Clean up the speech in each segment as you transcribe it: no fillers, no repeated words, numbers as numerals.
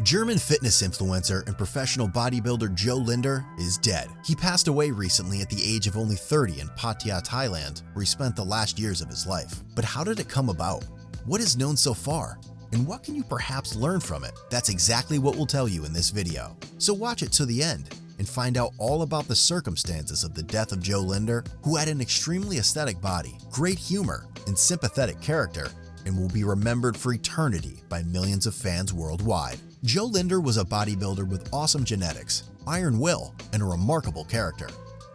German fitness influencer and professional bodybuilder Jo Lindner is dead. He passed away recently at the age of only 30 in Pattaya, Thailand, where he spent the last years of his life. But how did it come about? What is known so far? And what can you perhaps learn from it? That's exactly what we'll tell you in this video. So watch it to the end and find out all about the circumstances of the death of Jo Lindner, who had an extremely aesthetic body, great humor, and sympathetic character, and will be remembered for eternity by millions of fans worldwide. Jo Lindner was a bodybuilder with awesome genetics, iron will, and a remarkable character.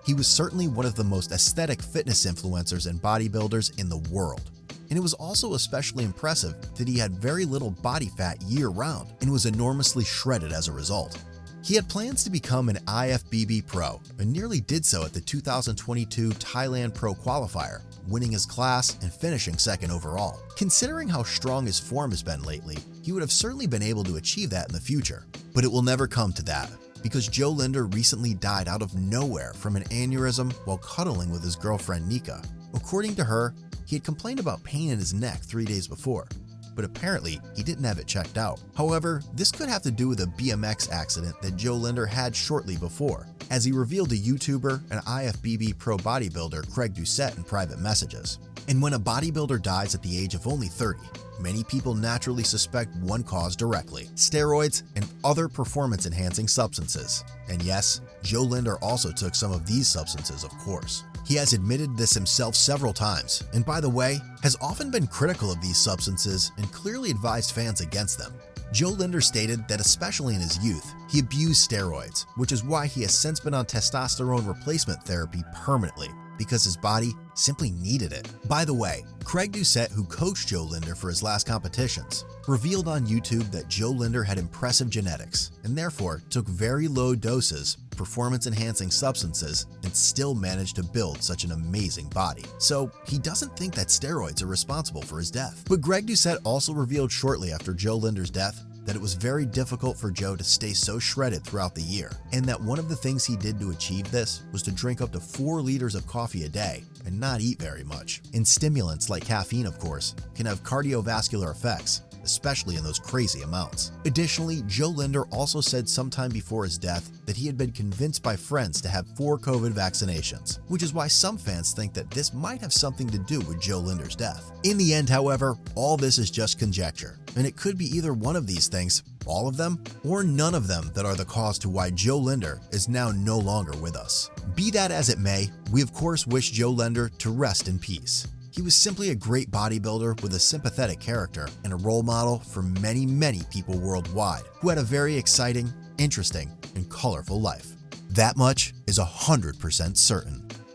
He was certainly one of the most aesthetic fitness influencers and bodybuilders in the world. And it was also especially impressive that he had very little body fat year-round and was enormously shredded as a result. He had plans to become an IFBB pro and nearly did so at the 2022 Thailand Pro Qualifier, winning his class and finishing second overall. Considering how strong his form has been lately, he would have certainly been able to achieve that in the future. But it will never come to that, because Jo Lindner recently died out of nowhere from an aneurysm while cuddling with his girlfriend Nika. According to her, he had complained about pain in his neck 3 days before, but apparently he didn't have it checked out. However, this could have to do with a BMX accident that Jo Lindner had shortly before, as he revealed to YouTuber and IFBB pro bodybuilder Craig Doucette in private messages. And when a bodybuilder dies at the age of only 30, many people naturally suspect one cause directly: steroids and other performance-enhancing substances. And yes, Jo Lindner also took some of these substances, of course. He has admitted this himself several times, and by the way, has often been critical of these substances and clearly advised fans against them. Jo Lindner stated that especially in his youth, he abused steroids, which is why he has since been on testosterone replacement therapy permanently, because his body simply needed it. By the way, Craig Doucette, who coached Jo Lindner for his last competitions, revealed on YouTube that Jo Lindner had impressive genetics and therefore took very low doses performance-enhancing substances and still managed to build such an amazing body. So he doesn't think that steroids are responsible for his death. But Craig Doucette also revealed shortly after Jo Lindner's death that it was very difficult for Jo to stay so shredded throughout the year, and that one of the things he did to achieve this was to drink up to 4 liters of coffee a day and not eat very much. And stimulants like caffeine, of course, can have cardiovascular effects, especially in those crazy amounts. Additionally, Jo Lindner also said sometime before his death that he had been convinced by friends to have 4 COVID vaccinations, which is why some fans think that this might have something to do with Jo Lindner's death. In the end, however, all this is just conjecture, and it could be either one of these things, all of them, or none of them that are the cause to why Jo Lindner is now no longer with us. Be that as it may, we of course wish Jo Lindner to rest in peace. He was simply a great bodybuilder with a sympathetic character and a role model for many, many people worldwide who had a very exciting, interesting, and colorful life. That much is 100% certain.